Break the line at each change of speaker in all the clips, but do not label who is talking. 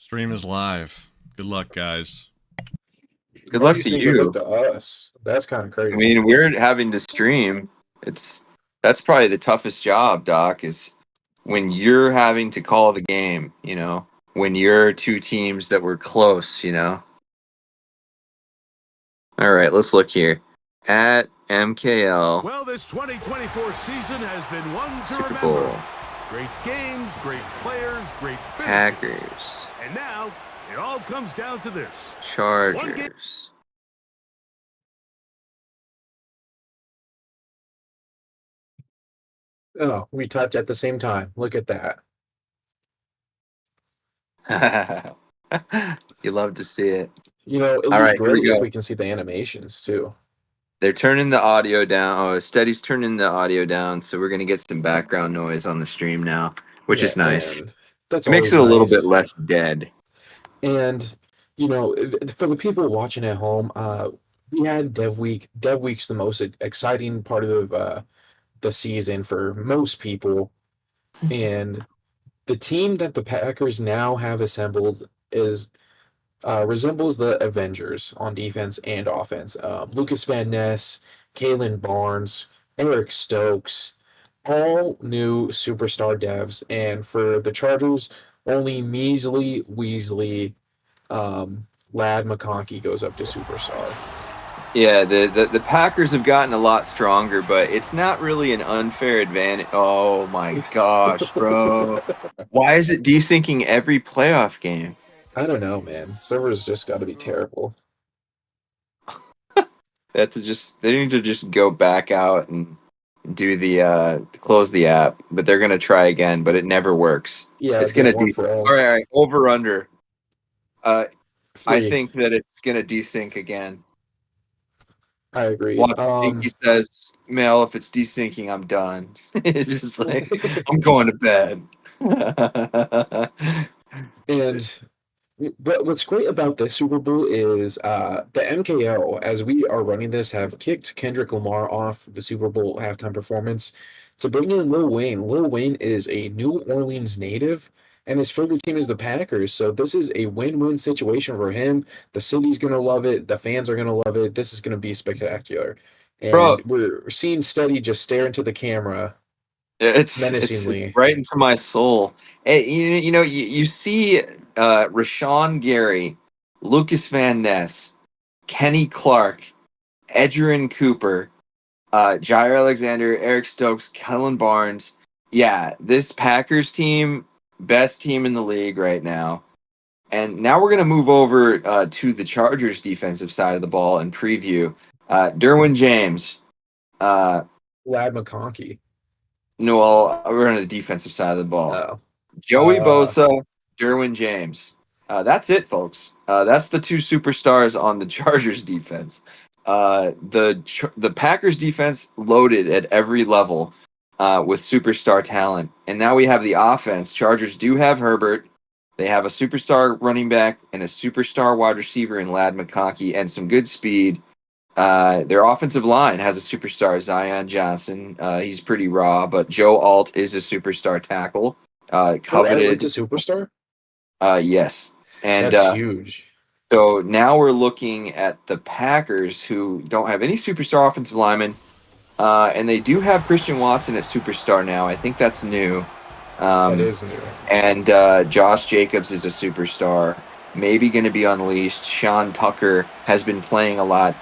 Stream is live. Good luck, guys.
Good
Why
luck
do you
to
say good luck
you.
to us? That's kind of crazy.
I mean, we're having to stream. That's probably the toughest job, Doc, is when you're having to call the game, when you're two. That were close. All right, let's look here. At MKL
Well, this 2024 season has been one to
Super
remember.
Bowl
Great games, great players, great finishes.
Packers,
And now, it all comes down to this.
Chargers.
Oh, we typed at the same time. Look at that.
You love to see it.
It'd
All
be
right, here we
great if
go.
we can see the animations too.
They're turning the audio down. Oh, Steady's turning the audio down, so we're gonna get some background noise on the stream now, which is nice.
And that's
It makes
always
it a little
nice.
bit less dead.
And for the people watching at home, we had Dev Week. Dev Week's the most exciting part of the season for most people. And the team that the Packers now have assembled resembles the Avengers on defense and offense. Lucas Van Ness, Kalen Barnes, Eric Stokes, all new superstar devs. And for the Chargers, only measly Weasley, Lad McConkey goes up to superstar.
Yeah, the Packers have gotten a lot stronger, but it's not really an unfair advantage. Oh my gosh, bro. Why is it desyncing every playoff game?
I don't know, man. Servers just got to be terrible.
They need to just go back out and do the close the app, but they're gonna try again, but it never works.
Yeah,
It's gonna
work for all.
All right, over under. I
3.
think that it's gonna desync again.
I agree.
He says, Mel, if it's desyncing, I'm done. It's just like, I'm going to bed.
But what's great about the Super Bowl is the MKL, as we are running this, have kicked Kendrick Lamar off the Super Bowl halftime performance to bring in Lil Wayne. Lil Wayne is a New Orleans native, and his favorite team is the Packers. So this is a win-win situation for him. The city's going to love it. The fans are going to love it. This is going to be spectacular. And
Bro,
we're seeing Steady just stare into the camera.
It's
menacingly.
right into my soul. Hey, you see Rashawn Gary, Lucas Van Ness, Kenny Clark, Edgerrin Cooper, Jair Alexander, Eric Stokes, Kellen Barnes. Yeah, this Packers team, best team in the league right now. And now we're going to move over to the Chargers defensive side of the ball and preview. Derwin James.
Lad McConkey.
No, we're on the defensive side of the ball.
Oh.
Joey Bosa, Derwin James. That's it, folks. That's the two superstars on the Chargers defense. The Packers defense loaded at every level with superstar talent. And now we have the offense. Chargers do have Herbert. They have a superstar running back and a superstar wide receiver in Lad McConkey and some good speed. Their offensive line has a superstar, Zion Johnson. He's pretty raw, but Joe Alt is a superstar tackle. Coveted
to superstar?
Yes. And
that's huge.
So now we're looking at the Packers, who don't have any superstar offensive linemen, and they do have Christian Watson at superstar now. I think that's new.
That is new.
And Josh Jacobs is a superstar. Maybe going to be unleashed. Sean Tucker has been playing a lot.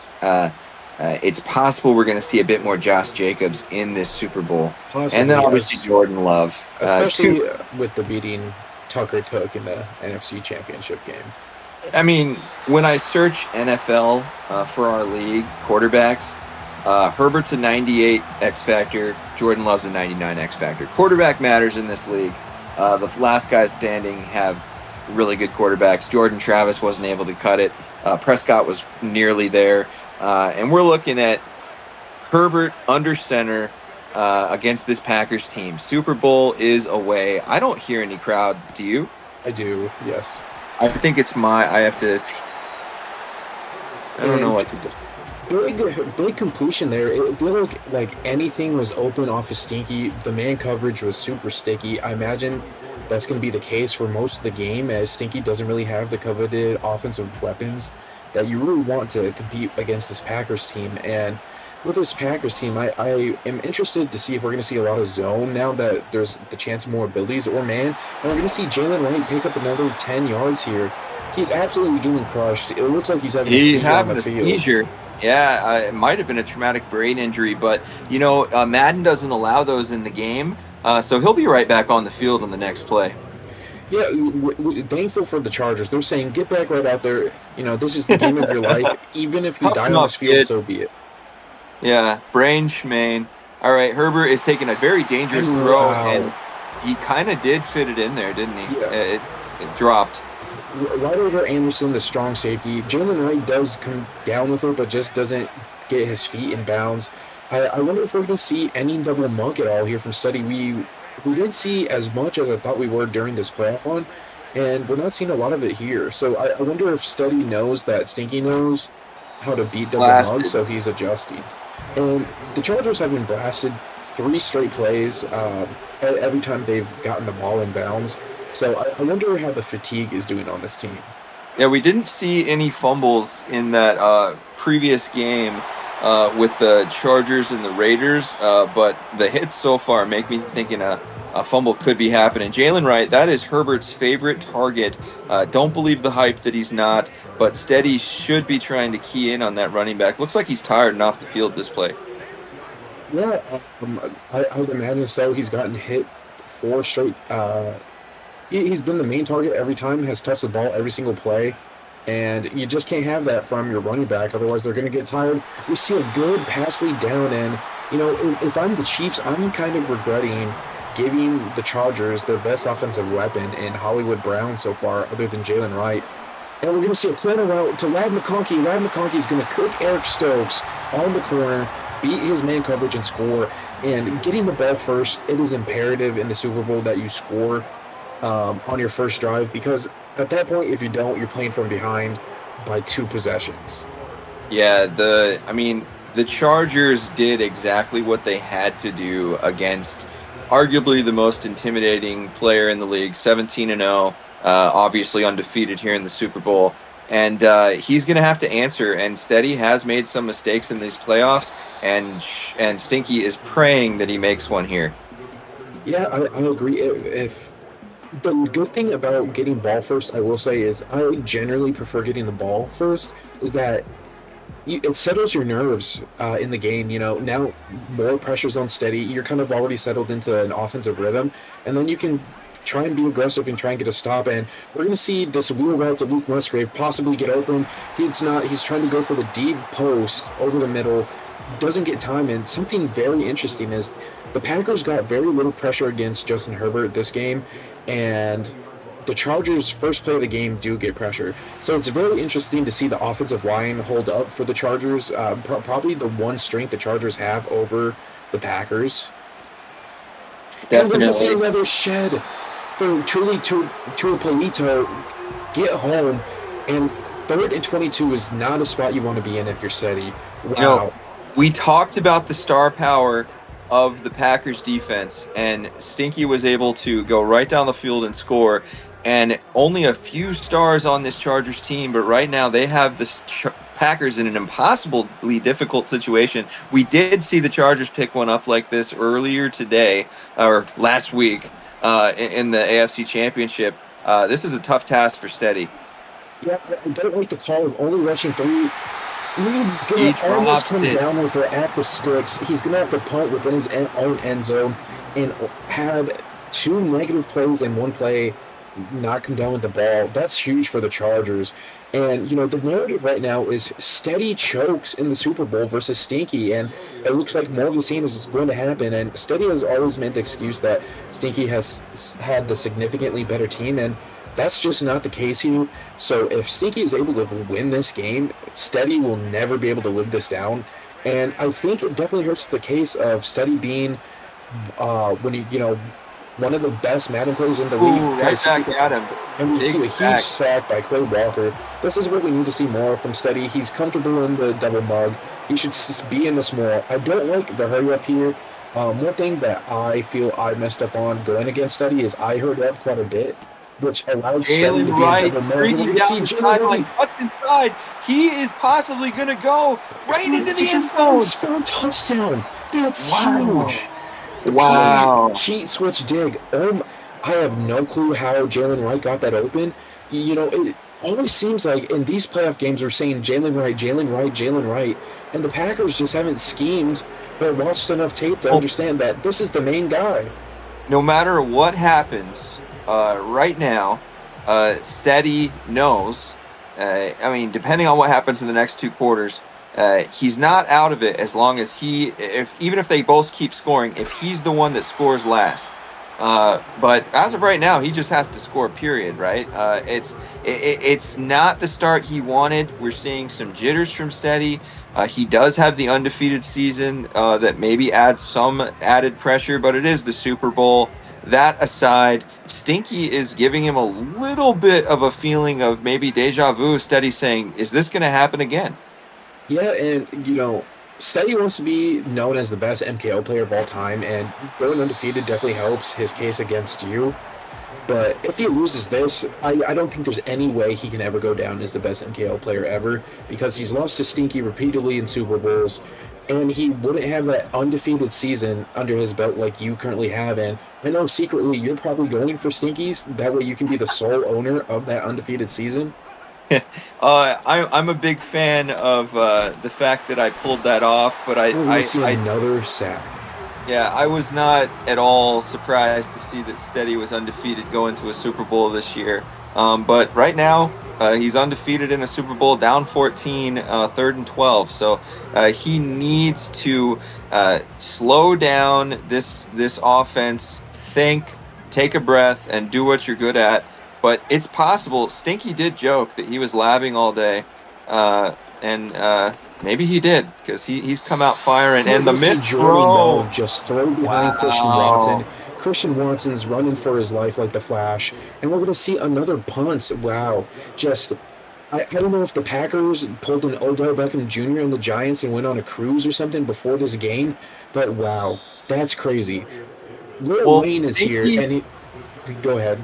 It's possible we're going to see a bit more Josh Jacobs in this Super Bowl. Possibly, and then obviously Jordan Love.
Especially with the beating Tucker took in the NFC Championship game.
I mean, when I search NFL for our league, quarterbacks, Herbert's a 98 X Factor. Jordan Love's a 99 X Factor. Quarterback matters in this league. The last guys standing have really good quarterbacks. Jordan Travis wasn't able to cut it. Prescott was nearly there. And we're looking at Herbert under center against this Packers team. Super Bowl is away. I don't hear any crowd. Do you?
I do, yes.
I think it's I don't know what to do.
Big completion there. It looked like anything was open off of Stinky. The man coverage was super sticky. I imagine that's going to be the case for most of the game, as Stinky doesn't really have the coveted offensive weapons that you really want to compete against this Packers team. And with this Packers team, I am interested to see if we're going to see a lot of zone now that there's the chance of more abilities, or man, and we're going to see Jalen Wright pick up another 10 yards here. He's absolutely getting crushed. It looks like he's having a seizure on the field.
Seizure. Yeah, it might have been a traumatic brain injury, but Madden doesn't allow those in the game, so he'll be right back on the field on the next play.
Yeah, thankful for the Chargers. They're saying, get back right out there. This is the game of your life. Even if you die on this field, so be it.
Yeah, brain schmain. All right, Herbert is taking a very dangerous throw, and he kind of did fit it in there, didn't he?
Yeah.
It dropped.
Right over Anderson, the strong safety. Jalen Wright does come down with it, but just doesn't get his feet in bounds. I wonder if we're going to see any double muck at all here from Study. We didn't see as much as I thought we were during this playoff run, and we're not seeing a lot of it here. So I wonder if Study knows that Stinky knows how to beat double mug, so he's adjusting. And the Chargers have been blasted 3 straight plays every time they've gotten the ball in bounds. So I wonder how the fatigue is doing on this team.
Yeah, we didn't see any fumbles in that previous game with the Chargers and the Raiders, but the hits so far make me thinking a fumble could be happening. Jalen Wright, that is Herbert's favorite target. Don't believe the hype that he's not, but Steady should be trying to key in on that running back. Looks like he's tired and off the field this play.
Yeah, I would imagine so. He's gotten hit 4 straight. He's been the main target every time, has touched the ball every single play, and you just can't have that from your running back, otherwise they're going to get tired. We see a good pass lead down, and if I'm the Chiefs, I'm kind of regretting giving the Chargers their best offensive weapon in Hollywood Brown so far, other than Jalen Wright. And we're going to see a corner route to Ladd McConkey. Ladd McConkey is going to cook Eric Stokes on the corner, beat his man coverage, and score. And getting the ball first, it is imperative in the Super Bowl that you score on your first drive, because at that point, if you don't, you're playing from behind by 2 possessions. Yeah,
the Chargers did exactly what they had to do against arguably the most intimidating player in the league, 17-0, obviously undefeated here in the Super Bowl. And he's going to have to answer, and Steady has made some mistakes in these playoffs, and Stinky is praying that he makes one here.
Yeah, I agree. If the good thing about getting ball first, I will say, is I generally prefer getting the ball first, is that it settles your nerves in the game. Now more pressure's on Steady. You're kind of already settled into an offensive rhythm, and then you can try and be aggressive and try and get a stop. And we're going to see this wheel route to Luke Musgrave possibly get open. He's trying to go for the deep post over the middle, doesn't get time. And something very interesting is the Packers got very little pressure against Justin Herbert this game, and the Chargers' first play of the game do get pressure. So it's very interesting to see the offensive line hold up for the Chargers. Probably the one strength the Chargers have over the Packers.
Definitely.
And we're going to see another shed for truly Tuipulotu get home. And 3rd and 22 is not a spot you want to be in if you're Steady. Wow.
We talked about the star power of the Packers defense, and Stinky was able to go right down the field and score. And only a few stars on this Chargers team, but right now they have the Packers in an impossibly difficult situation. We did see the Chargers pick one up like this earlier today, or last week, in the AFC Championship. This is a tough task for Steady.
Yeah, I don't like the call of only rushing 3. He's going to almost come down with it at the sticks. He's going to have to punt within his own end zone and had 2 negative plays in one play not come down with the ball. That's huge for the Chargers. And, the narrative right now is Steady chokes in the Super Bowl versus Stinky, and it looks like more of the same is going to happen. And Steady has always meant the excuse that Stinky has had the significantly better team, and that's just not the case here. So if Stinky is able to win this game, Steady will never be able to live this down. And I think it definitely hurts the case of Steady being one of the best Madden players in the league.
Right back at him.
And we see a huge sack by Quay Walker. This is what we need to see more from Steady. He's comfortable in the double mug. He should be in this more. I don't like the hurry up here. One thing that I feel I messed up on going against Steady is I heard up quite a bit, which allowed Steady to
Jalen
be in
Wright
double mode. We're
streaking
going to
down
see
the
Jalen
sideline,
Wright
cuts inside. He is possibly going to go right into the end zone.
for a touchdown. That's
Wow.
huge.
Wow.
Cheat switch dig. I have no clue how Jalen Wright got that open. It always seems like in these playoff games we're saying Jalen Wright, Jalen Wright, Jalen Wright, and the Packers just haven't schemed or watched enough tape to understand that this is the main guy.
No matter what happens right now, Steady knows. Depending on what happens in the next 2 quarters, he's not out of it as long as even if they both keep scoring, if he's the one that scores last. But as of right now, he just has to score, period, right? It's not the start he wanted. We're seeing some jitters from Steady. He does have the undefeated season that maybe adds some added pressure, but it is the Super Bowl. That aside, Stinky is giving him a little bit of a feeling of maybe deja vu. Steady saying, is this going to happen again?
Yeah, and Steady wants to be known as the best MKL player of all time, and going undefeated definitely helps his case against you. But if he loses this, I don't think there's any way he can ever go down as the best MKL player ever, because he's lost to Stinky repeatedly in Super Bowls, and he wouldn't have that undefeated season under his belt like you currently have. And I know secretly you're probably going for Stinky's. That way you can be the sole owner of that undefeated season.
I'm a big fan of the fact that I pulled that off, but I
see another sack.
Yeah, I was not at all surprised to see that Steady was undefeated going to a Super Bowl this year. But right now, he's undefeated in a Super Bowl, down 14, 3rd and 12. So he needs to slow down this offense, think, take a breath, and do what you're good at. But it's possible. Stinky did joke that he was labbing all day, and maybe he did, because he's come out firing. And the missed throw,
just throw behind Christian Watson. Christian Watson's running for his life like the Flash, and we're going to see another punt. Wow, I don't know if the Packers pulled an Odell Beckham Jr. and the Giants and went on a cruise or something before this game, but wow, that's crazy. Lil Wayne is here, and go ahead.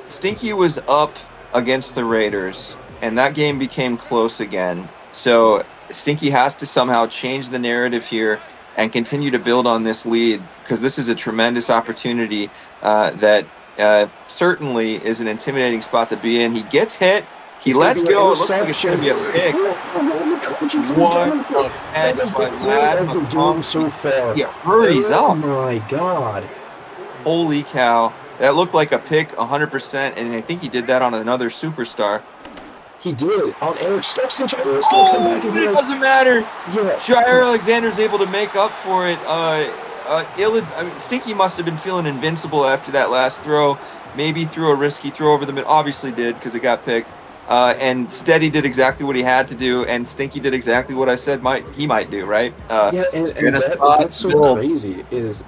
Stinky was up against the Raiders, and that game became close again. So Stinky has to somehow change the narrative here and continue to build on this lead, because this is a tremendous opportunity that certainly is an intimidating spot to be in. He gets hit. He lets go. It looks like it's going to be a pick. What a head
that is the play of the game so far.
He hurries up.
Oh my God.
Holy cow. That looked like a pick 100%, and I think he did that on another superstar.
He did on Eric Stokes and Jair.
It doesn't matter.
Yeah,
Jair Alexander's able to make up for it. Stinky must have been feeling invincible after that last throw. Maybe threw a risky throw over the middle. Obviously did, because it got picked. And Steady did exactly what he had to do, and Stinky did exactly what I said he might do, right?
And that's so crazy.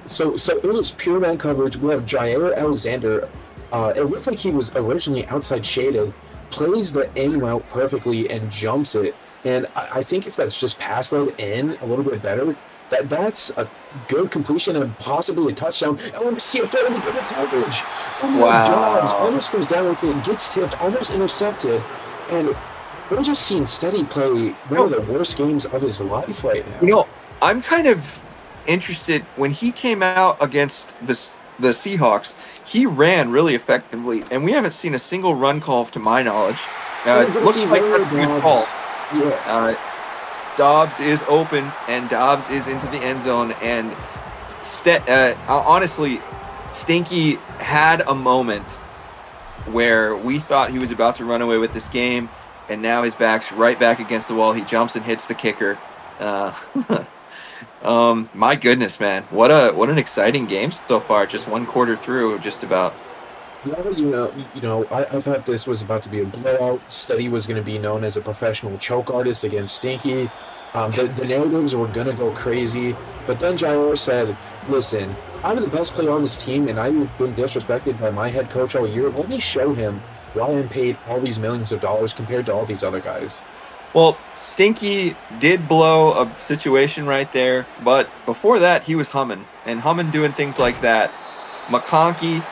So it was pure man coverage. We have Jair Alexander. It looked like he was originally outside shaded, plays the in route perfectly and jumps it. And I think if that's just pass led in a little bit better, that's a good completion and possibly a touchdown. I want to see a third good coverage. Dobbs almost comes down with it, gets tipped, almost intercepted, and we're just seeing Steady play one of the worst games of his life right now.
I'm kind of interested. When he came out against the Seahawks, he ran really effectively, and we haven't seen a single run call to my knowledge. Looks like that's a good call.
Yeah.
Dobbs is open, and Dobbs is into the end zone. And honestly, Stinky had a moment where we thought he was about to run away with this game, and now his back's right back against the wall. He jumps and hits the kicker. My goodness, man, what an exciting game so far. Just one quarter through, just about.
Well, I thought this was about to be a blowout. Steady was going to be known as a professional choke artist against Stinky. The narratives were going to go crazy. But then Jair said, listen, I'm the best player on this team, and I've been disrespected by my head coach all year. Let me show him why I'm paid all these millions of dollars compared to all these other guys.
Well, Stinky did blow a situation right there, but before that, he was humming. And humming doing things like that. McConkey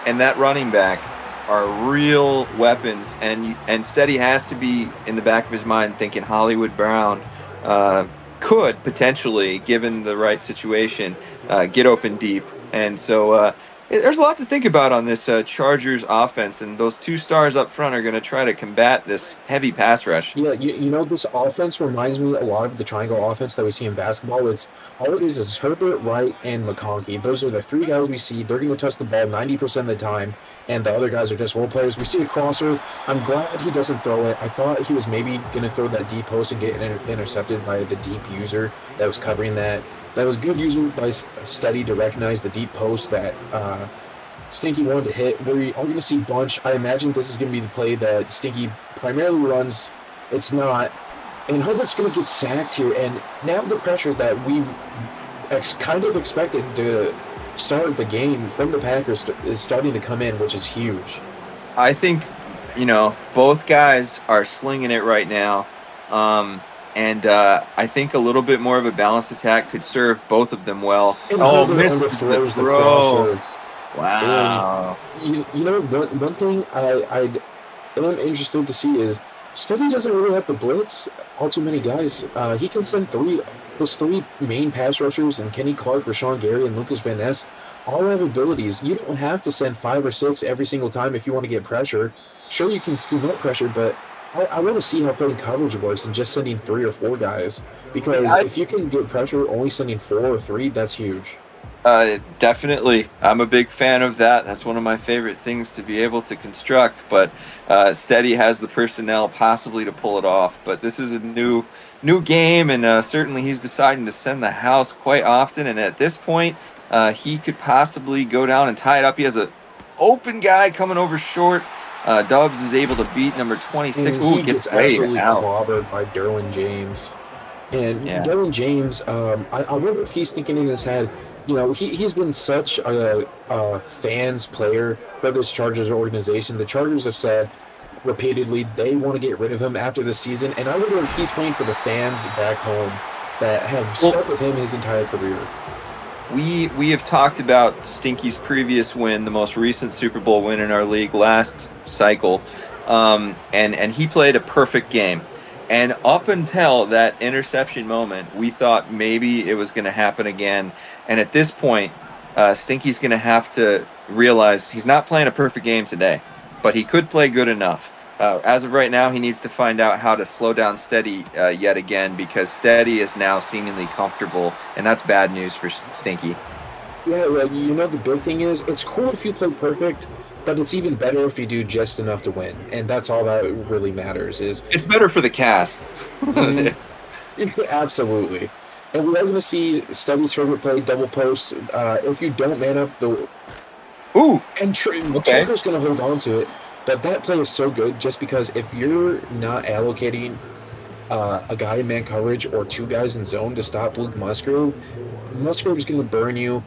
and that running back are real weapons, and Steady has to be in the back of his mind thinking Hollywood Brown could potentially, given the right situation, get open deep. And so there's a lot to think about on this Chargers offense, and those two stars up front are going to try to combat this heavy pass rush.
Yeah, you know, this offense reminds me a lot of the triangle offense that we see in basketball. It's all it is Herbert, Wright, and McConkey. Those are the three guys we see. They're going to touch the ball 90% of the time, and the other guys are just role players. We see a crosser. I'm glad he doesn't throw it. I thought he was maybe going to throw that deep post and get intercepted by the deep user that was covering that. That was good using by Steady to recognize the deep post that Stinky wanted to hit. We are going to see bunch. I imagine this is going to be the play that Stinky primarily runs. It's not. And Herbert's going to get sacked here. And now the pressure that we've kind of expected to start the game from the Packers is starting to come in, which is huge.
I think, both guys are slinging it right now. And I think a little bit more of a balanced attack could serve both of them well.
And
Herbert
underthrows the
throw.
crosser.
Wow.
And, one thing I'm interested to see is Steady doesn't really have to blitz all too many guys. He can send his three main pass rushers, and Kenny Clark, Rashawn Gary, and Lucas Van Ness all have abilities. You don't have to send 5 or 6 every single time if you want to get pressure. Sure, you can scheme up pressure, but I want to see how playing coverage works and just sending 3 or 4 guys. Because if you can get pressure only sending 4 or 3, that's huge.
Definitely. I'm a big fan of that. That's one of my favorite things to be able to construct, but Steady has the personnel possibly to pull it off. But this is a new game, and certainly he's deciding to send the house quite often, and at this point, he could possibly go down and tie it up. He has an open guy coming over short. Dubs is able to beat number 26.
He gets absolutely
out.
clobbered by Derwin James. And
Yeah.
Derwin James, I wonder if he's thinking in his head, he's been such a fans player for this Chargers organization. The Chargers have said repeatedly they want to get rid of him after the season, and I wonder if he's playing for the fans back home that have stuck with him his entire career.
We have talked about Stinky's previous win, the most recent Super Bowl win in our league last cycle, and he played a perfect game. And up until that interception moment, we thought maybe it was going to happen again. And at this point, Stinky's going to have to realize he's not playing a perfect game today, but he could play good enough. As of right now, he needs to find out how to slow down Steady yet again, because Steady is now seemingly comfortable, and that's bad news for Stinky.
Yeah, well, the big thing is, it's cool if you play perfect, but it's even better if you do just enough to win, and that's all that really matters.
It's better for the cast.
Absolutely. And we are going to see Steady's favorite play, double post. If you don't man up the...
Ooh!
And Tucker's going to hold on to it. But that play is so good just because if you're not allocating a guy in man coverage or 2 guys in zone to stop Luke Musgrove is going to burn you,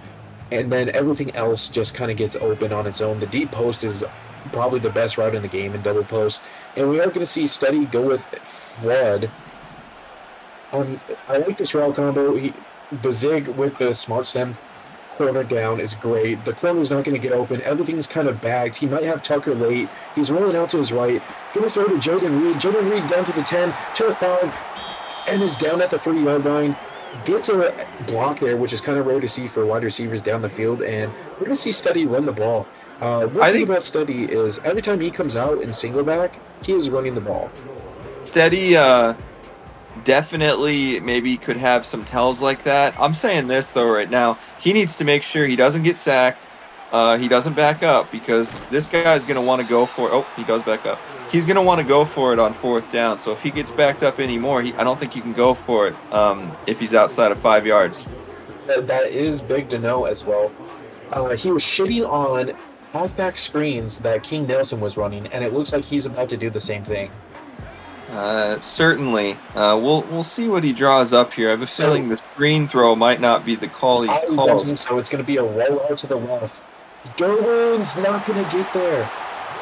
and then everything else just kind of gets open on its own. The deep post is probably the best route in the game in double post, and we are going to see Steady go with Flood. I like this route combo. The zig with the smart stem corner down is great. The corner's not going to get open. Everything's kind of bagged. He might have Tucker late. He's rolling out to his right. Going to throw to Jordan Reed. Jordan Reed down to the 10, to the 5, and is down at the 3-yard line. Gets a block there, which is kind of rare to see for wide receivers down the field, and we're going to see Steady run the ball. One thing about Steady is every time he comes out in single back, he is running the ball.
Steady definitely maybe could have some tells like that. I'm saying this, though, right now. He needs to make sure he doesn't get sacked. He doesn't back up, because this guy is going to want to go for it. Oh, he does back up. He's going to want to go for it on 4th down. So if he gets backed up anymore, I don't think he can go for it if he's outside of 5 yards.
That is big to know as well. He was shitting on halfback screens that King Nelson was running, and it looks like he's about to do the same thing.
Certainly. We'll see what he draws up here. I have a feeling the screen throw might not be the call he calls.
So it's going to be a rollout to the left. Derwin's not going to get there.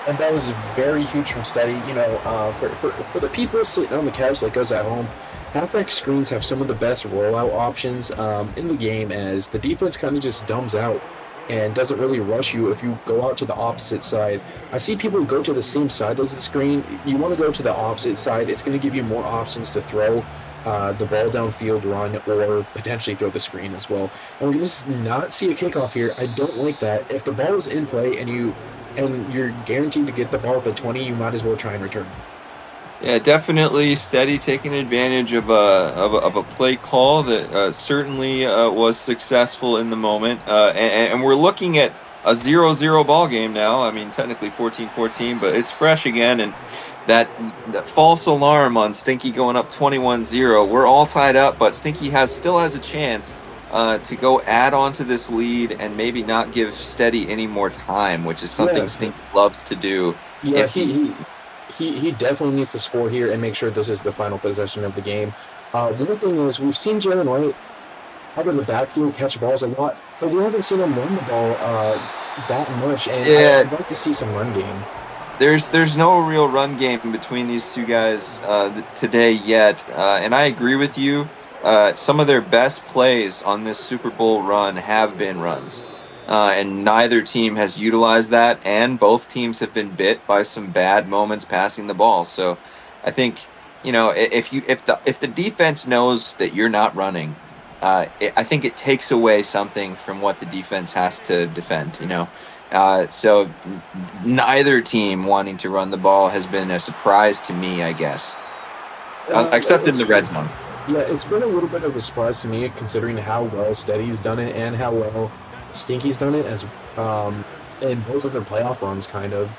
And that was very huge from Steady. You know, for the people sitting on the couch like us at home, halfback screens have some of the best rollout options in the game, as the defense kind of just dumbs out and doesn't really rush you if you go out to the opposite side. I see people go to the same side as the screen. You want to go to the opposite side. It's going to give you more options to throw the ball downfield, run, or potentially throw the screen as well. And we're going to not see a kickoff here. I don't like that. If the ball is in play and you're guaranteed to get the ball at the 20, you might as well try and return.
Yeah, definitely Steady taking advantage of a play call that certainly was successful in the moment. And we're looking at a 0-0 ball game now. I mean, technically 14-14, but it's fresh again. And that false alarm on Stinky going up 21-0. We're all tied up, but Stinky still has a chance to go add on to this lead and maybe not give Steady any more time, which is something Stinky loves to do.
Yeah, he definitely needs to score here and make sure this is the final possession of the game. The other thing is, we've seen Jalen White out of the backfield catch balls a lot, but we haven't seen him run the ball that much, and I'd like to see some run game.
There's no real run game between these two guys today yet, and I agree with you. Some of their best plays on this Super Bowl run have been runs. And neither team has utilized that, and both teams have been bit by some bad moments passing the ball. So I think, you know, if the defense knows that you're not running, I think it takes away something from what the defense has to defend, you know. So neither team wanting to run the ball has been a surprise to me, I guess, except in the red zone.
Yeah, it's been a little bit of a surprise to me, considering how well Steady's done it and how well Stinky's done it as in both of their playoff runs, kind of.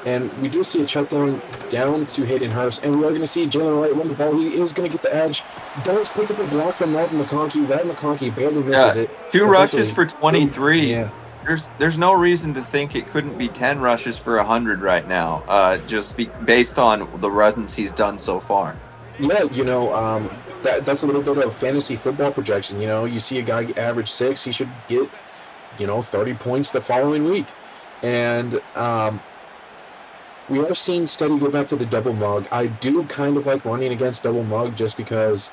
And we do see a check down to Hayden Hurst, and we're going to see Jalen Wright run the ball. He is going to get the edge. Does pick up a block from Matt McConkey. Matt McConkey barely misses it.
2 rushes for 23.
Yeah.
There's no reason to think it couldn't be 10 rushes for 100 right now, based on the runs he's done so far.
Yeah, you know, that's a little bit of fantasy football projection. You know, you see a guy average 6, he should get, 30 points the following week. And we are seeing Steady go back to the double mug. I do kind of like running against double mug just because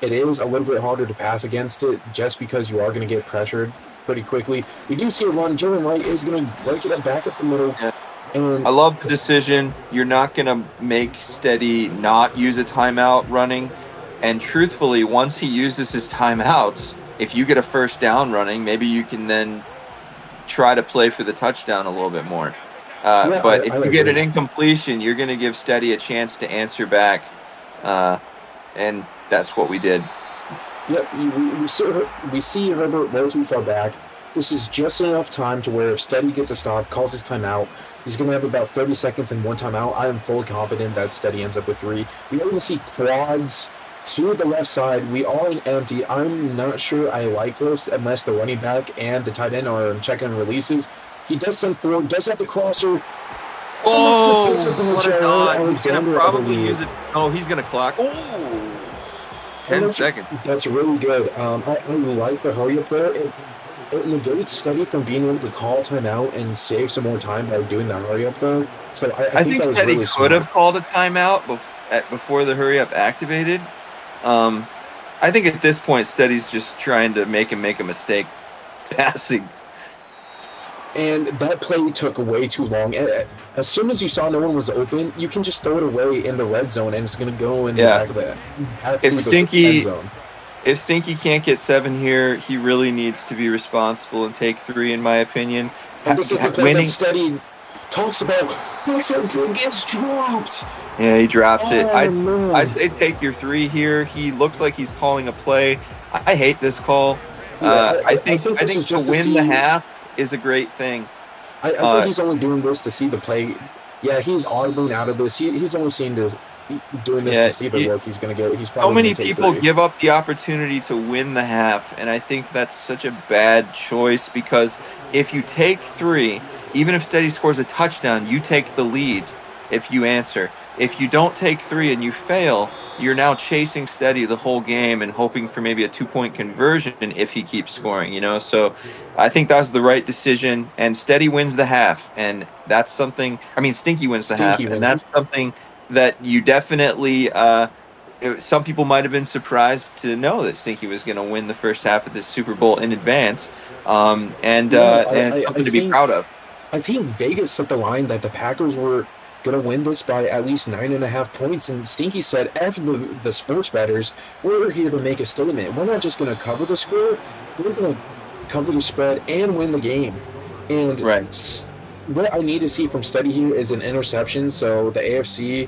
it is a little bit harder to pass against it, just because you are going to get pressured pretty quickly. We do see a run. Jalen Wright is going to break it back up the middle.
Yeah.
And
I love the decision. You're not going to make Steady not use a timeout running. And truthfully, once he uses his timeouts, if you get a first down running, maybe you can then try to play for the touchdown a little bit more. But if you get an incompletion, you're going to give Steady a chance to answer back. And that's what we did.
Yeah, we see Herbert way too far back. This is just enough time to where if Steady gets a stop, calls his timeout, he's going to have about 30 seconds and 1 timeout. I am fully confident that Steady ends up with 3. We are going to see quads to the left side. We are in empty. I'm not sure I like this unless the running back and the tight end are checking releases. He does send forward, does have the crosser.
Oh, what a dog. He's going to probably use it. Oh, he's going to clock. Oh, 10 seconds.
That's really good. I like the hurry up there. It negates Steady from being able to call timeout and save some more time by doing the hurry up there. So I think that was
Steady
really
could have called a timeout before the hurry up activated. I think at this point, Steady's just trying to make him make a mistake passing.
And that play took way too long. As soon as you saw no one was open, you can just throw it away in the red zone, and it's going to go in the back of the end zone.
If Stinky can't get 7 here, he really needs to be responsible and take 3, in my opinion.
And this is the play that Steady talks about. Until gets dropped.
Yeah, he drops it.
Man.
I say take your 3 here. He looks like he's calling a play. I hate this call. I think to win the half is a great thing.
I think he's only doing this to see the play. Yeah, he's audibling out of this. He's only doing this to see the work he's going to get. He's probably
so many people give up the opportunity to win the half, and I think that's such a bad choice, because if you take 3, even if Steady scores a touchdown, you take the lead if you answer. if you don't take 3 and you fail, you're now chasing Steady the whole game and hoping for maybe a 2-point conversion if he keeps scoring, So I think that was the right decision. And Steady wins the half. And that's something, Stinky wins the half.
Stinky
And
wins.
that's something that you definitely, some people might have been surprised to know that Stinky was going to win the first half of this Super Bowl in advance. And something to be proud of.
I think Vegas set the line that the Packers were going to win this by at least 9.5 points. And Stinky said, F the sports bettors, we're here to make a statement. We're not just going to cover the score, we're going to cover the spread and win the game. And what I need to see from Steady here is an interception. So the AFC,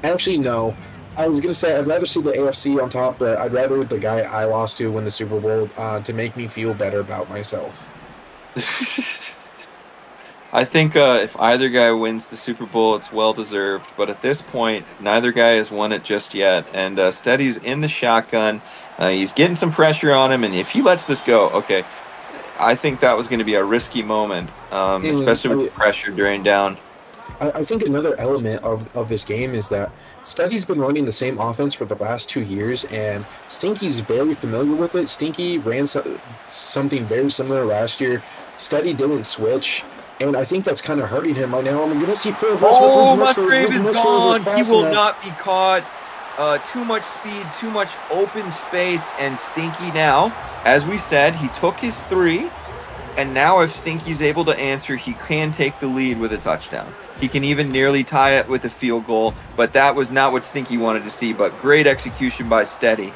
actually, no. I was going to say I'd rather see the AFC on top, but I'd rather the guy I lost to win the Super Bowl to make me feel better about myself.
I think if either guy wins the Super Bowl, it's well-deserved. But at this point, neither guy has won it just yet. And Steady's in the shotgun. He's getting some pressure on him. And if he lets this go, okay, I think that was going to be a risky moment, especially with the pressure during down.
I think another element of this game is that Steady's been running the same offense for the last 2 years, and Stinky's very familiar with it. Stinky ran something very similar last year. Steady didn't switch, and I think that's kind of hurting him right now. I'm going to see Phil.
Musgrave is gone. He will not be caught. Too much speed, too much open space, and Stinky now, as we said, he took his 3, and now if Stinky's able to answer, he can take the lead with a touchdown. He can even nearly tie it with a field goal, but that was not what Stinky wanted to see, but great execution by Steady.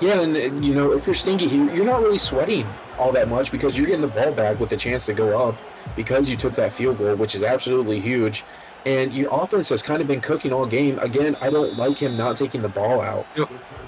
Yeah, and if you're Stinky, you're not really sweating all that much because you're getting the ball back with a chance to go up because you took that field goal, which is absolutely huge. And your offense has kind of been cooking all game. Again, I don't like him not taking the ball out.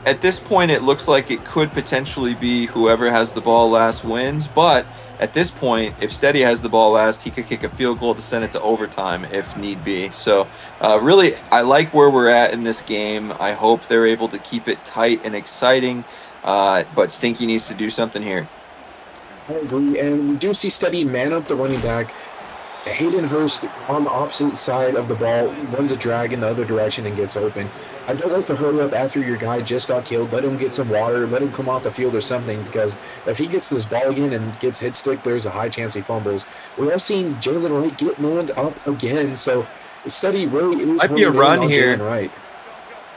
At this point, it looks like it could potentially be whoever has the ball last wins, but at this point, if Steady has the ball last, he could kick a field goal to send it to overtime if need be. So really, I like where we're at in this game. I hope they're able to keep it tight and exciting, but Stinky needs to do something here.
I agree, and we do see Steady man up the running back. Hayden Hurst on the opposite side of the ball runs a drag in the other direction and gets open. I don't like to hurry up after your guy just got killed. Let him get some water. Let him come off the field or something, because if he gets this ball again and gets hit stick, there's a high chance he fumbles. We are seeing Jalen Wright get manned up again, so Steady really is
might be a run here.
Right.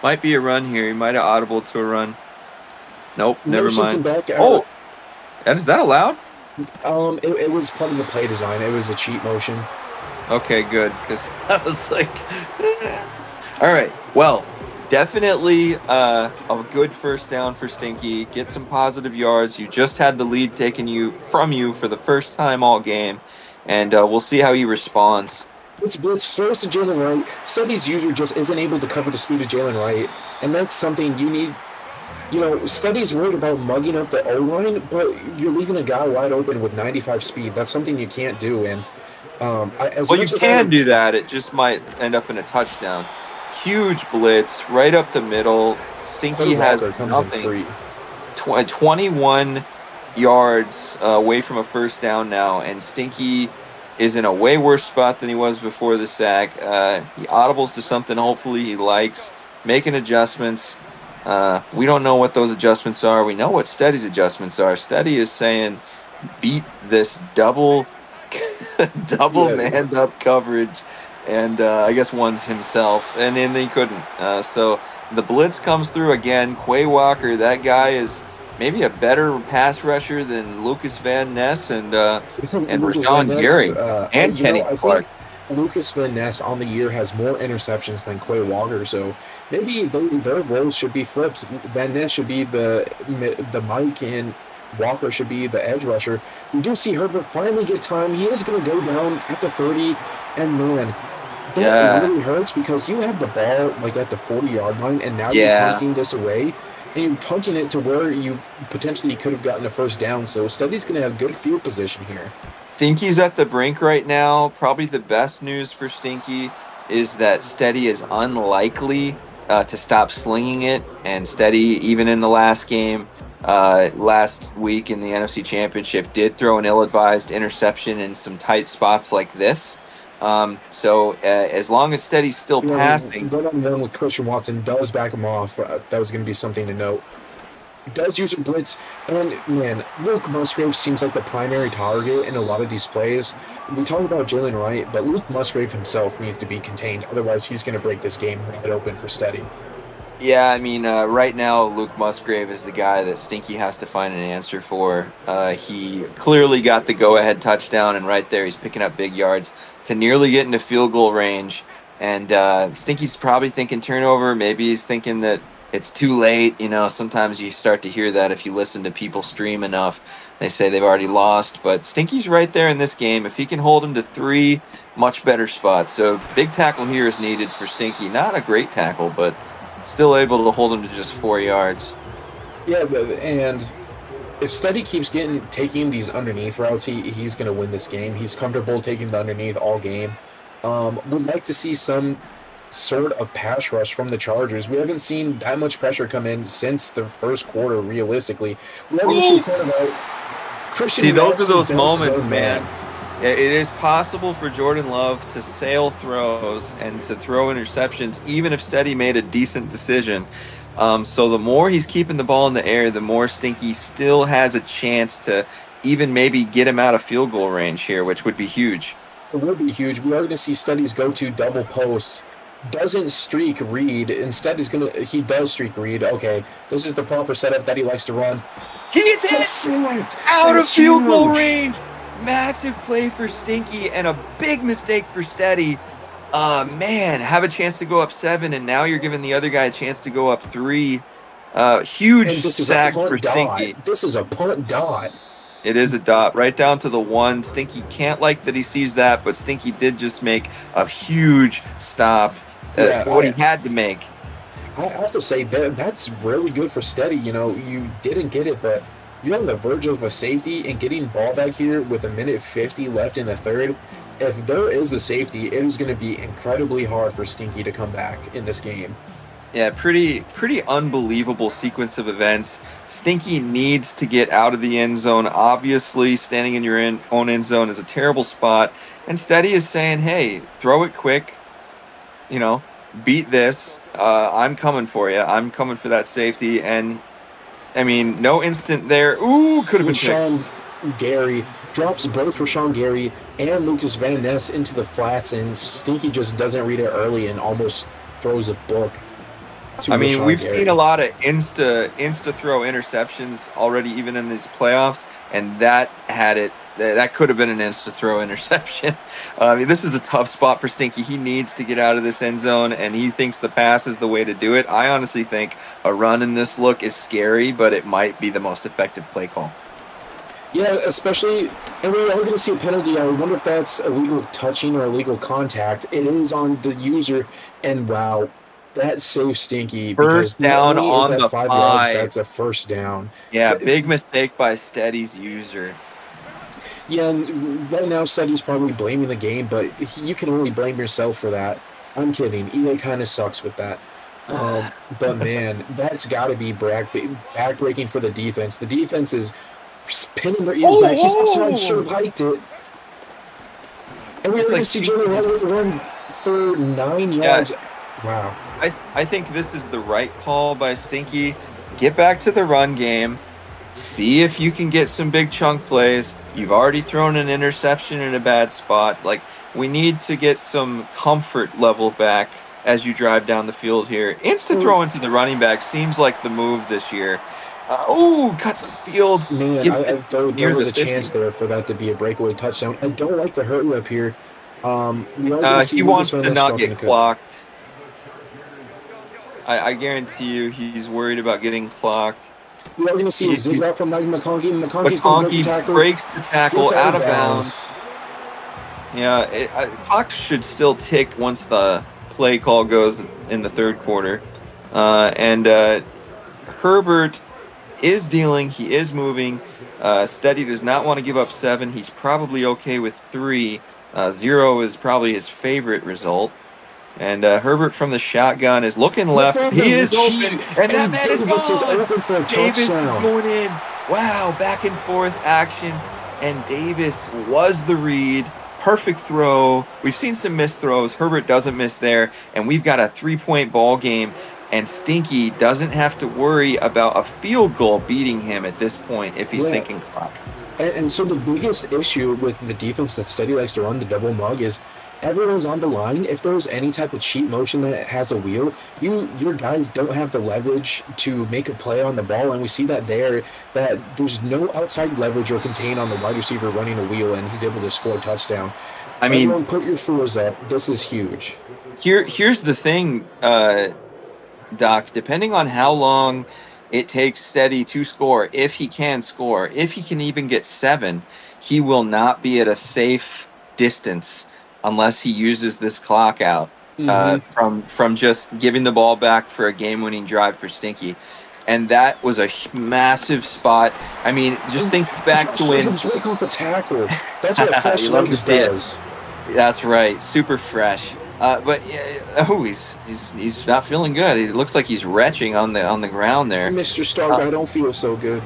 Might be a run here. He might have audible to a run. Nope, never mind.
Back
is that allowed?
It was part of the play design. It was a cheat motion.
Okay, good, because I was like, all right, well, definitely a good first down for Stinky. Get some positive yards. You just had the lead taken from you for the first time all game, and we'll see how he responds.
It's blitz, throws to Jalen Wright. Steady's user just isn't able to cover the speed of Jalen Wright, and that's something you need. Steady's worried about mugging up the O-line, but you're leaving a guy wide open with 95 speed. That's something you can't do. And
you can do that. It just might end up in a touchdown. Huge blitz right up the middle. Stinky has nothing. 21 yards away from a first down now, and Stinky is in a way worse spot than he was before the sack. He audibles to something hopefully he likes, making adjustments. We don't know what those adjustments are. We know what Steady's adjustments are. Steady is saying, beat this double manned up coverage, and I guess one's himself, and then he couldn't. So the blitz comes through again. Quay Walker, that guy is maybe a better pass rusher than Lucas Van Ness and Rashawn Gary and Kenny Clark.
Lucas Van Ness on the year has more interceptions than Quay Walker, so maybe their roles should be flipped. Van Ness should be the Mike, and Walker should be the edge rusher. We do see Herbert finally get time. He is going to go down at the 30, and man, that really hurts because you have the ball like at the 40-yard line, and now you're punting this away, and you're punting it to where you potentially could have gotten a first down. So Steady's going to have good field position here.
Stinky's at the brink right now. Probably the best news for Stinky is that Steady is unlikely to stop slinging it. And Steady, even in the last game, last week in the NFC Championship, did throw an ill-advised interception in some tight spots like this. So as long as Steady's still passing,
But then with Christian Watson does back him off. That was going to be something to note. Does use a blitz, and man, Luke Musgrave seems like the primary target in a lot of these plays. We talk about Jalen Wright, but Luke Musgrave himself needs to be contained. Otherwise, he's going to break this game wide open for Steady.
yeah, I mean, right now Luke Musgrave is the guy that Stinky has to find an answer for. He clearly got the go-ahead touchdown, and right there he's picking up big yards to nearly get into field goal range. And Stinky's probably thinking turnover. Maybe he's thinking that it's too late. You know, sometimes you start to hear that if you listen to people stream enough. They say they've already lost, but Stinky's right there in this game. If he can hold him to 3, much better spots. So big tackle here is needed for Stinky. Not a great tackle, but still able to hold him to just 4 yards.
Yeah, and if Steady keeps taking these underneath routes, he's going to win this game. He's comfortable taking the underneath all game. Would like to see some sort of pass rush from the Chargers. We haven't seen that much pressure come in since the first quarter, realistically. We haven't seen Christian.
See, those are those moments, man. It is possible for Jordan Love to sail throws and to throw interceptions, even if Steady made a decent decision. So the more he's keeping the ball in the air, the more Stinky still has a chance to even maybe get him out of field goal range here, which would be huge.
It would be huge. We are going to see Steady's go-to double posts. Doesn't streak Reed. Instead, he does streak Reed. Okay, this is the proper setup that he likes to run.
He gets it out of field goal range. Massive play for Stinky and a big mistake for Steady. Man, have a chance to go up 7, and now you're giving the other guy a chance to go up 3. Huge sack for Stinky.
This is a punt dot.
It is a dot right down to the 1. Stinky can't like that he sees that, but Stinky did just make a huge stop. What he had to make.
I have to say that's really good for Steady. You know, you didn't get it, but you're on the verge of a safety and getting ball back here with 1:50 left in the third. If there is a safety, it is going to be incredibly hard for Stinky to come back in this game.
Yeah, pretty unbelievable sequence of events. Stinky needs to get out of the end zone. Obviously, standing in your own end zone is a terrible spot. And Steady is saying, hey, throw it quick. You know, beat this. I'm coming for you. I'm coming for that safety. And, I mean, no instant there. Ooh, could have been
Rashawn Gary drops both Rashawn Gary and Lucas Van Ness into the flats, and Stinky just doesn't read it early and almost throws a book.
I mean, we've seen a lot of insta throw interceptions already, even in these playoffs, and that could have been an insta throw interception. I mean, this is a tough spot for Stinky. He needs to get out of this end zone, and he thinks the pass is the way to do it. I honestly think a run in this look is scary, but it might be the most effective play call.
Yeah, especially, and we're going to see a penalty. I wonder if that's illegal touching or illegal contact. It is on the user, and wow. That saves Stinky.
First down on the 5 yards.
That's a first down.
Yeah, big mistake by Steady's user.
Yeah, and right now Steady's probably blaming the game, but you can only blame yourself for that. I'm kidding. EA kind of sucks with that. But man, that's got to be backbreaking for the defense. The defense is pinning their ears back. He's outside, should have hiked it. And we're going to see Jalen Wright run for 9 yards.
Yeah.
Wow.
I think this is the right call by Stinky. Get back to the run game. See if you can get some big chunk plays. You've already thrown an interception in a bad spot. Like, we need to get some comfort level back as you drive down the field here. Insta throw into the running back seems like the move this year. Cuts the field.
Man, I thought there was a chance there for that to be a breakaway touchdown. I don't like the hurry up here.
He wants to not get clocked. I guarantee you he's worried about getting clocked.
We are going to see a zigzag from McConkey.
McConkey breaks the tackle out of bounds. Yeah, clock should still tick once the play call goes in the third quarter. And Herbert is dealing. He is moving. Steady does not want to give up 7. He's probably okay with 3. 0 is probably his favorite result. And Herbert from the shotgun is looking left. He is open, and that man is gone. Davis is going in. Wow, back and forth action. And Davis was the read. perfect throw. We've seen some missed throws. Herbert doesn't miss there, and we've got a 3-point ball game. And Stinky doesn't have to worry about a field goal beating him at this point if he's thinking clock.
And so the biggest issue with the defense that Steady likes to run, the double mug, is everyone's on the line. If there's any type of cheat motion that has a wheel, your guys don't have the leverage to make a play on the ball, and we see that there's no outside leverage or contain on the wide receiver running a wheel, and he's able to score a touchdown.
I mean,
everyone put your fours up. This is huge.
Here's the thing, Doc. Depending on how long it takes Steady to score, if he can score, if he can even get 7, he will not be at a safe distance unless he uses this clock out from just giving the ball back for a game-winning drive for Stinky. And that was a massive spot. I mean, just think back to when
break off a tackle. That's what fresh legs does.
That's right, super fresh. But he's not feeling good. It looks like he's retching on the ground there.
Mr. Stark, I don't feel so good.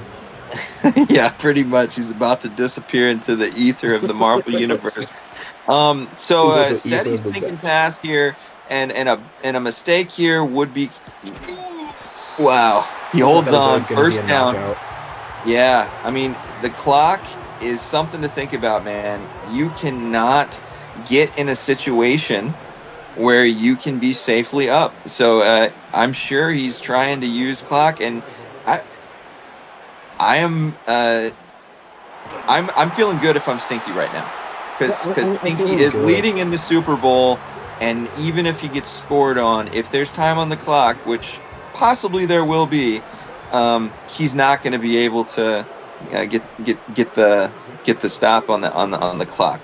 Yeah, pretty much. He's about to disappear into the ether of the Marvel universe. So Steady's thinking pass here, and a mistake here would be. Wow, he holds on, first down. Yeah, I mean the clock is something to think about, man. You cannot get in a situation where you can be safely up. So I'm sure he's trying to use clock, and I'm feeling good if I'm Stinky right now, because Stinky is leading in the Super Bowl, and even if he gets scored on, if there's time on the clock, which possibly there will be, he's not going to be able to get the stop on the clock.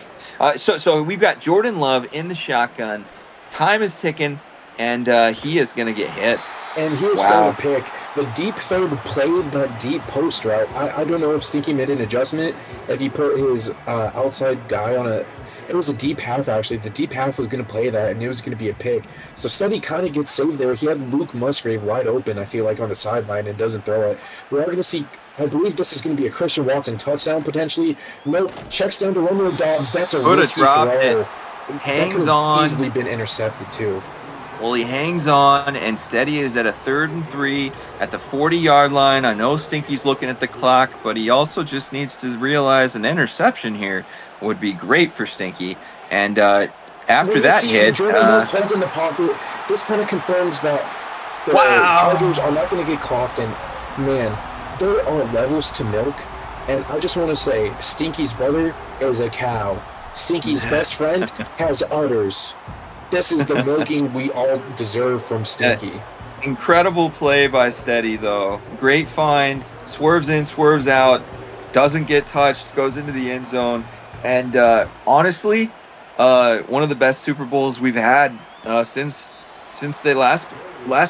So we've got Jordan Love in the shotgun. Time is ticking, and he is going to get hit.
And here's the pick. The deep third played that deep post route. I don't know if Stinky made an adjustment. If he put his outside guy on it was a deep half, actually. The deep half was going to play that, and it was going to be a pick. So Steady kind of gets saved there. He had Luke Musgrave wide open, I feel like, on the sideline, and doesn't throw it. We are going to see, I believe this is going to be a Christian Watson touchdown, potentially. Nope, checks down to Romeo Dobbs. That's a risky throw.
Hangs on.
Easily been intercepted, too.
Well, he hangs on, and Steady is at a 3rd and 3 at the 40-yard line. I know Stinky's looking at the clock, but he also just needs to realize an interception here would be great for Stinky. And after that hit,
Jordan Love holding the pocket. This kind of confirms that the Chargers are not going to get clocked. And man, there are levels to milk. And I just want to say, Stinky's brother is a cow. Stinky's best friend has udders. This is the milking we all deserve from Stinky.
Incredible play by Steady, though. Great find. Swerves in, swerves out. Doesn't get touched. Goes into the end zone. And honestly, one of the best Super Bowls we've had since they last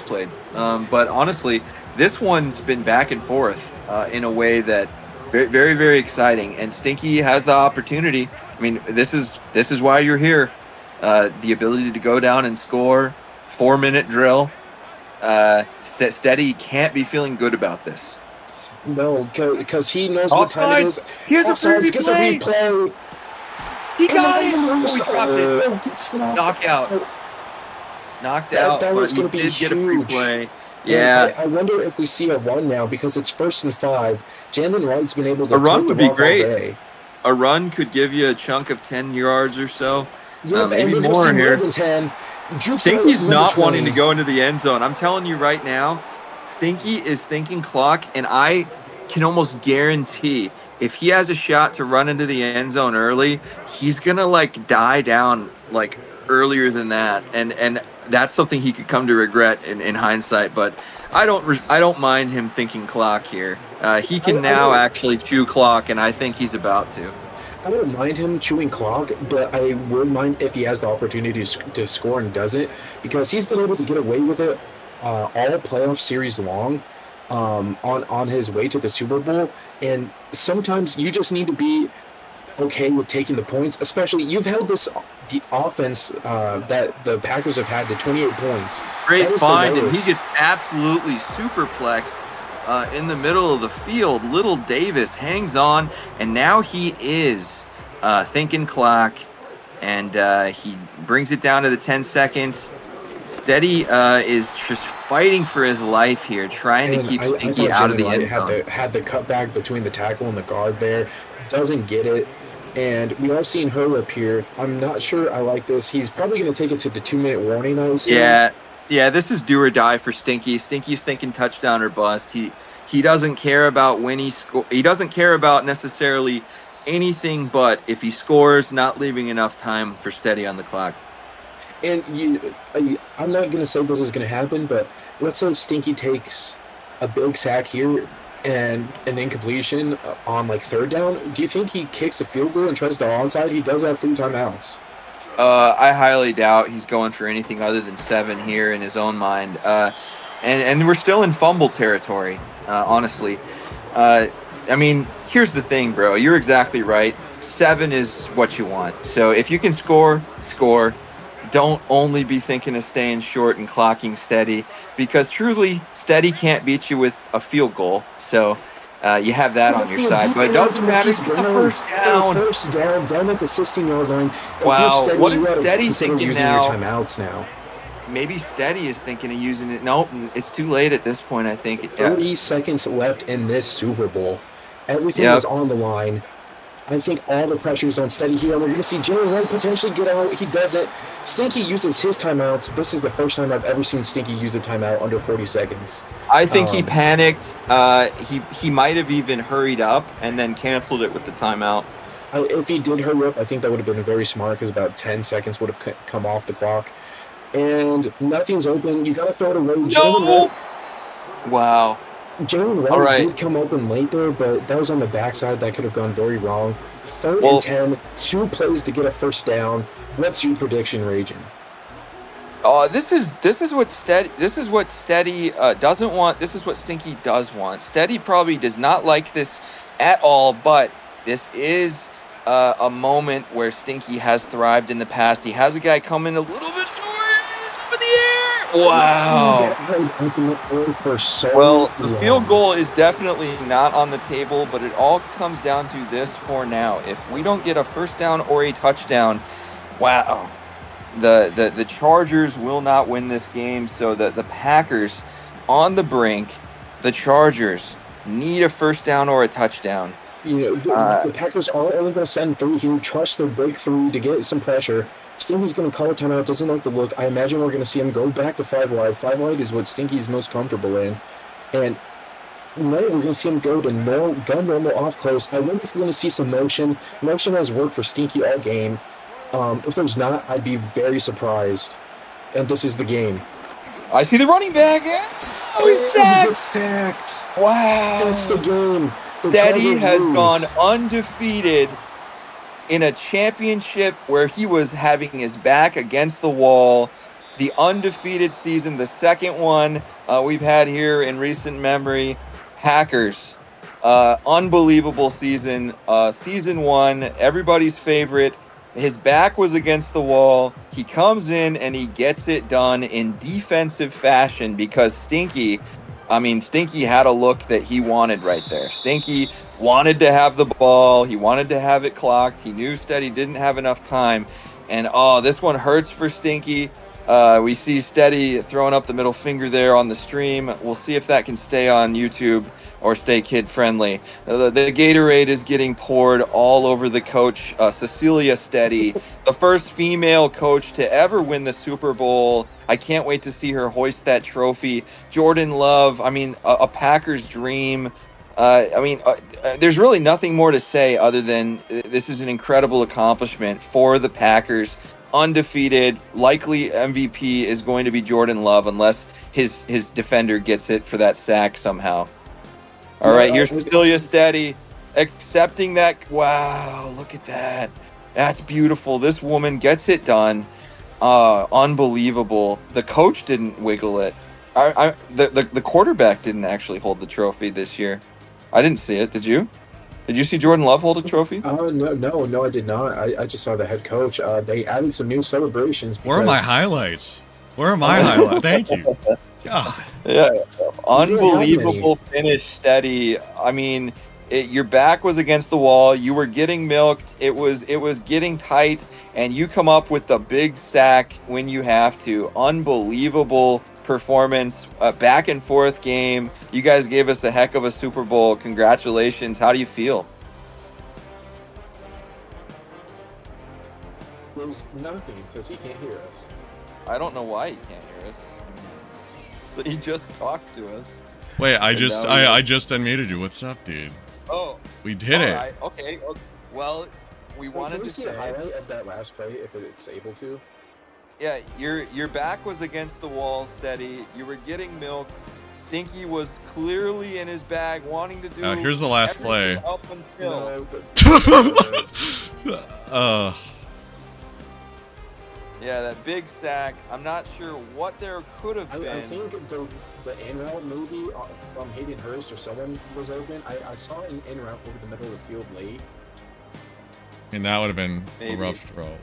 played. But honestly, this one's been back and forth in a way that very, very, very exciting. And Stinky has the opportunity. I mean, this is why you're here. The ability to go down and score, 4-minute drill. Steady can't be feeling good about this.
No, because he knows what time it is.
Here's a free play. He got it.
He dropped it.
Knocked out.
That was going to be
did
huge.
Get a free play. Yeah.
I wonder if we see a run now, because it's 1st and 5. Jalen Wright's been able to.
A run would be great. A run could give you a chunk of 10 yards or so.
Yeah,
maybe more here.
More than 10.
Stinky's not wanting to go into the end zone. I'm telling you right now, Stinky is thinking clock, and I can almost guarantee if he has a shot to run into the end zone early, he's gonna die down earlier than that, and that's something he could come to regret in hindsight. But I don't mind him thinking clock here. He can now actually chew clock, and I think he's about to.
I don't mind him chewing clock, but I would mind if he has the opportunity to score and doesn't, because he's been able to get away with it all playoff series long on his way to the Super Bowl. And sometimes you just need to be okay with taking the points, especially you've held this offense that the Packers have had to 28 points.
Great find, and he gets absolutely superplexed in the middle of the field. Little Davis hangs on, and now he is thinking clock. and he brings it down to the 10 seconds. Steady is just fighting for his life here, trying to
And
keep
I
Stinky
thought
out of
Jalen
the
Wright
end zone.
had the cutback between the tackle and the guard there. Doesn't get it. And we are seeing her up here. I'm not sure I like this. He's probably going to take it to the 2-minute warning, I would say.
Yeah, this is do or die for Stinky. Stinky's thinking touchdown or bust. He doesn't care about when he doesn't care about necessarily anything but if he scores, not leaving enough time for Steady on the clock.
And I'm not going to say this is going to happen, but let's say Stinky takes a big sack here and an incompletion on like 3rd down. Do you think he kicks a field goal and tries the onside? He does have 3 timeouts.
I highly doubt he's going for anything other than 7 here in his own mind. And we're still in fumble territory, honestly. I mean, here's the thing, bro. You're exactly right. 7 is what you want. So if you can score. Don't only be thinking of staying short and clocking Steady, because truly, Steady can't beat you with a field goal. So you have that on your side. But it doesn't matter. It's a first down.
First down at the 16-yard line.
Wow. What is Steady thinking
using
now?
Your timeouts now.
Maybe Steady is thinking of using it. Nope, it's too late at this point, I think.
30 seconds left in this Super Bowl. Everything is on the line. I think all the pressure is on Steady here. We're going to see Jalen Wright potentially get out. He doesn't. Stinky uses his timeouts. This is the first time I've ever seen Stinky use a timeout under 40 seconds.
I think he panicked. He might have even hurried up and then canceled it with the timeout.
If he did hurry up, I think that would have been very smart because about 10 seconds would have come off the clock. And nothing's open. You got to throw it away.
No! Wow.
Jalen Wright did come open late there, but that was on the backside. That could have gone very wrong. 3rd and 10, 2 plays to get a first down. What's your prediction, Ragin?
This is what Steady doesn't want. This is what Stinky does want. Steady probably does not like this at all, but this is a moment where Stinky has thrived in the past. He has a guy coming a little bit short. It's up in the air. Wow. Well, the field goal is definitely not on the table, but it all comes down to this for now. If we don't get a first down or a touchdown, wow. The Chargers will not win this game. So the Packers on the brink. The Chargers need a first down or a touchdown.
You know, the Packers are only going to send 3 here. Trust their big 3 to get some pressure. Stinky's going to call a timeout. Doesn't like the look. I imagine we're going to see him go back to 5 wide. 5 wide is what Stinky's most comfortable in. And later we're going to see him go to gun normal off close. I wonder if we're going to see some motion. Motion has worked for Stinky all game. If there's not, I'd be very surprised. And this is the game.
I see the running back. Oh, he's sacked.
He gets sacked.
Wow.
That's the game.
Steady has gone undefeated in a championship where he was having his back against the wall. The undefeated season, the second one we've had here in recent memory. Packers, unbelievable season. Season 1, everybody's favorite. His back was against the wall. He comes in and he gets it done in defensive fashion because Stinky had a look that he wanted right there. Stinky wanted to have the ball. He wanted to have it clocked. He knew Steady didn't have enough time. And, this one hurts for Stinky. We see Steady throwing up the middle finger there on the stream. We'll see if that can stay on YouTube or stay kid-friendly. The Gatorade is getting poured all over the coach, Cecilia Steady, the first female coach to ever win the Super Bowl. I can't wait to see her hoist that trophy. Jordan Love, a Packers dream. There's really nothing more to say other than this is an incredible accomplishment for the Packers. Undefeated, likely MVP is going to be Jordan Love unless his defender gets it for that sack somehow. All right, here's Cecilia Steady accepting that. Wow, look at that. That's beautiful. This woman gets it done. Unbelievable. The coach didn't wiggle it. The quarterback didn't actually hold the trophy this year. I didn't see it. Did you? Did you see Jordan Love hold a trophy?
No, I did not. I just saw the head coach. They added some new celebrations.
Where are my highlights? Thank you. God.
Yeah, unbelievable finish, Steady. Your back was against the wall. You were getting milked. It was getting tight, and you come up with the big sack when you have to. Unbelievable performance, back and forth game. You guys gave us a heck of a Super Bowl. Congratulations. How do you feel?
There's nothing because he can't hear us.
I don't know why he can't hear us. But he just talked to us.
Wait, I
And
just
now we-
I just unmuted you. What's up, dude?
Oh,
We did
all
it.
right. Okay. Well, we
Wait,
wanted
can we
to
see a
say,
highlight of that last play if it's able to?
yeah, your back was against the wall, Steady. You were getting milked. Stinky was clearly in his bag, wanting to do.
Here's the last
everything
play.
up until.
No,
Yeah, that big sack. I'm not sure what there could have
I
been.
think the in route maybe from Hayden Hurst or someone was open. I saw an in route over the middle of the field late.
And that would have been
Maybe.
a rough throw.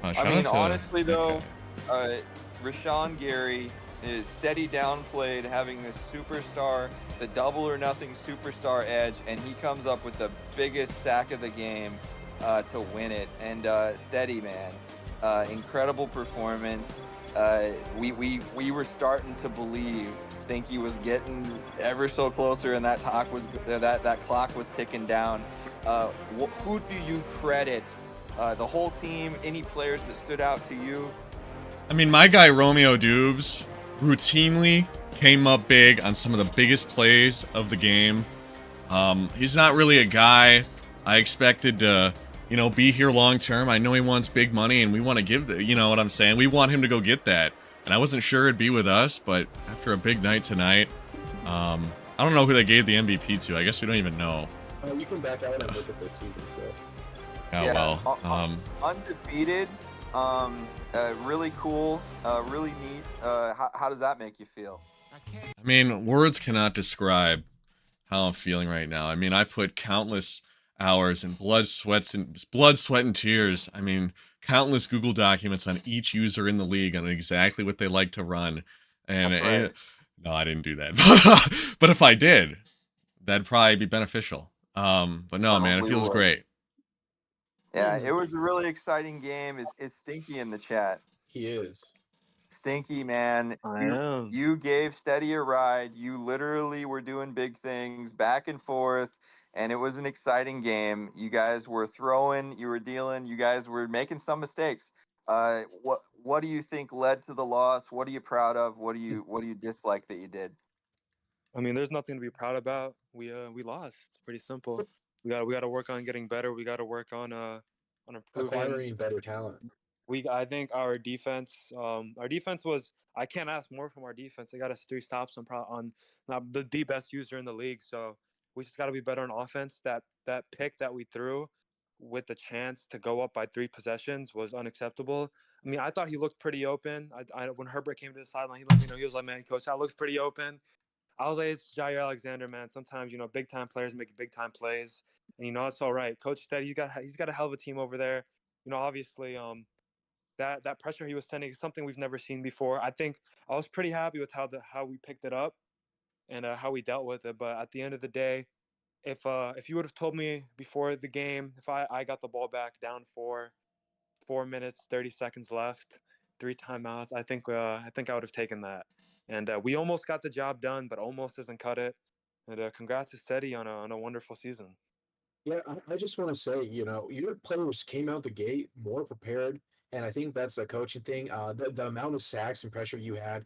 I
Shout
mean,
out to
honestly, though,
MKL.
Rashawn Gary is Steady downplayed having this superstar, the double or nothing superstar edge, and he comes up with the biggest sack of the game to win it. And Steady, man, incredible performance. We were starting to believe Stinky was getting ever so closer, and that clock was ticking down. Who do you credit? The whole team? Any players that stood out to you?
I mean, my guy Romeo Dubes routinely came up big on some of the biggest plays of the game. He's not really a guy I expected to, be here long term. I know he wants big money, and we want to give you know what I'm saying? We want him to go get that. And I wasn't sure it'd be with us, but after a big night tonight, I don't know who they gave the MVP to. I guess we don't even know.
You can back out and look at this season stuff.
Yeah, well,
undefeated, really cool, really neat. How does that make you feel?
I mean, words cannot describe how I'm feeling right now. I mean, I put countless hours and blood, sweat, and tears. I mean, countless Google documents on each user in the league on exactly what they like to run. And
That's right.
no, I didn't do that. But if I did, that'd probably be beneficial. But no, man, it
Probably
feels
would.
great.
Yeah, it was a really exciting game. Is Stinky in the chat?
He is.
Stinky, man,
I am.
you gave Steady a ride. You literally were doing big things back and forth, and it was an exciting game. You guys were throwing, you were dealing, you guys were making some mistakes. What do you think led to the loss? What are you proud of? What do you dislike that you did?
I mean, there's nothing to be proud about. We lost. It's pretty simple. We got to work on getting better. We got to work on improving.
Acquiring better talent.
I think our defense was. I can't ask more from our defense. They got us 3 stops on the best user in the league. So we just got to be better on offense. That pick that we threw with the chance to go up by 3 possessions was unacceptable. I mean, I thought he looked pretty open. When Herbert came to the sideline, he let me know. He was like, "Man, coach, that looks pretty open." I was like, "It's Jair Alexander, man. Sometimes big time players make big time plays, and it's all right." Coach Steady, he's got a hell of a team over there. Obviously, that pressure he was sending is something we've never seen before. I think I was pretty happy with how we picked it up and how we dealt with it. But at the end of the day, if you would have told me before the game, if I got the ball back down 4 minutes 30 seconds left, 3 timeouts, I think I would have taken that. And we almost got the job done, but almost doesn't cut it. And congrats to Steady on a wonderful season.
Yeah, I just want to say, your players came out the gate more prepared, and I think that's a coaching thing. The amount of sacks and pressure you had,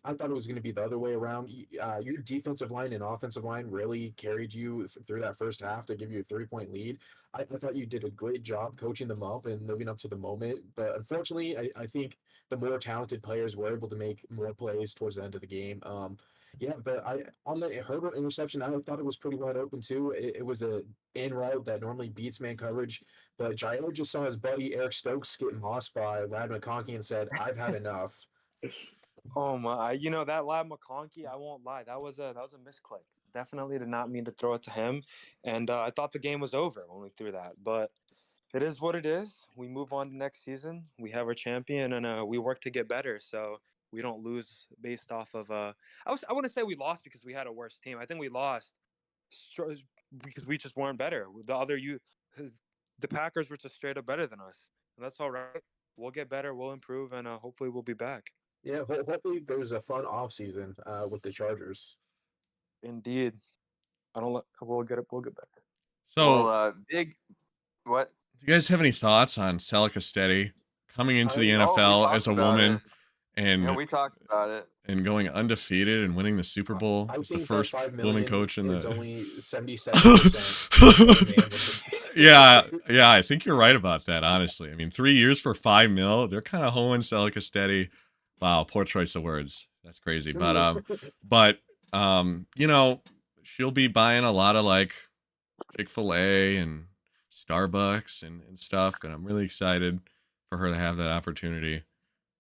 I thought it was going to be the other way around. Your defensive line and offensive line really carried you through that first half to give you a 3-point lead. I thought you did a great job coaching them up and living up to the moment. But unfortunately, I think the more talented players were able to make more plays towards the end of the game. Yeah, but on the Herbert interception, I thought it was pretty wide open too. It was a in route that normally beats man coverage, but Jair just saw his buddy Eric Stokes get mossed by Lad McConkey and said, "I've had enough."
Oh my! That Lab McConkey, I won't lie, that was a misclick. Definitely did not mean to throw it to him, and I thought the game was over when we threw that. But it is what it is. We move on to next season. We have our champion, and we work to get better. So we don't lose based off of. I wouldn't say we lost because we had a worse team. I think we lost because we just weren't better. the Packers were just straight up better than us, and that's all right. We'll get better, we'll improve, and hopefully we'll be back.
Yeah, hopefully there was a fun off season with the Chargers.
Indeed, I don't. We'll get it. We'll get back.
So,
Well, big what?
do you guys have any thoughts on Celica Steady coming into the
I-
Oh, we
NFL
talked
as a
about
woman
it.
and
Yeah, we talked about it.
and going undefeated and winning the Super Bowl
I
as the
think
first
that $5
woman
million
coach in
is
the
only 77%.
yeah, I think you're right about that, honestly. I mean, 3 years for $5 million, they're kind of hoeing Celica Steady. Wow, poor choice of words. That's crazy. But you know, she'll be buying a lot of like Chick-fil-A and Starbucks and stuff, and I'm really excited for her to have that opportunity.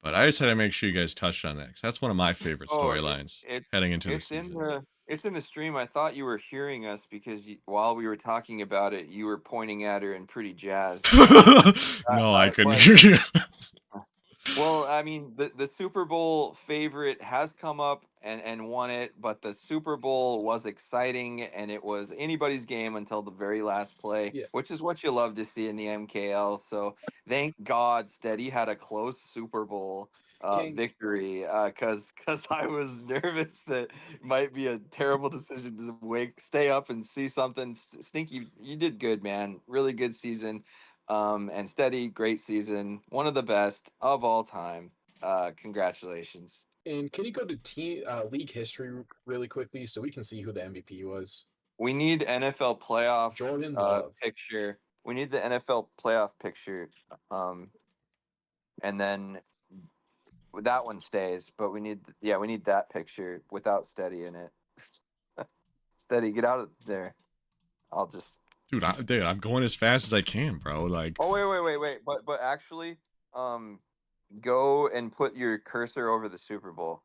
But I just had to make sure you guys touched on that because that's one of my favorite
Oh,
storylines
it
heading into the
it's in
season.
it's in the stream. I thought you were hearing us because while we were talking about it, you were pointing at her and pretty jazzed.
No, I couldn't
but
hear you.
well, I mean, the Super Bowl favorite has come up and won it, but the Super Bowl was exciting and it was anybody's game until the very last play,
Yeah.
which is what you love to see in the MKL. So thank God Steady had a close Super Bowl victory because I was nervous that it might be a terrible decision to stay up and see something. Stinky, you did good, man. Really good season. And Steady, great season, one of the best of all time. Congratulations.
And can you go to league history really quickly so we can see who the MVP was?
We need NFL playoff
Jordan Love.
picture. We need the NFL playoff picture. And then that one stays, but we need that picture without Steady in it. Steady, get out of there. I'll just
Dude, I'm going as fast as I can, bro. Like,
Oh wait. But actually, go and put your cursor over the Super Bowl.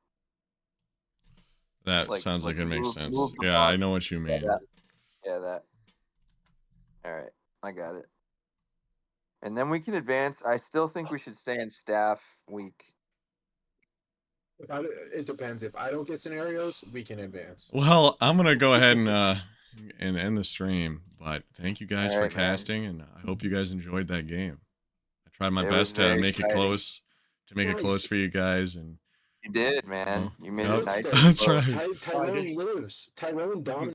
that sounds like it makes sense.
move the
Yeah,
bar.
I know what you mean.
That. All right, I got it. And then we can advance. I still think we should stay in staff week.
It depends. If I don't get scenarios, we can advance.
Well, I'm gonna go ahead and end the stream. But thank you guys
All
for
right, man.
casting, and I hope you guys enjoyed that game. I tried my
It was
best to
very
make it
exciting.
close,
Nice.
for you guys, and
You did, man.
Oh,
You made
yep.
it nice.
That's
Close.
right.
Tyrone lives. Tyrone dominates.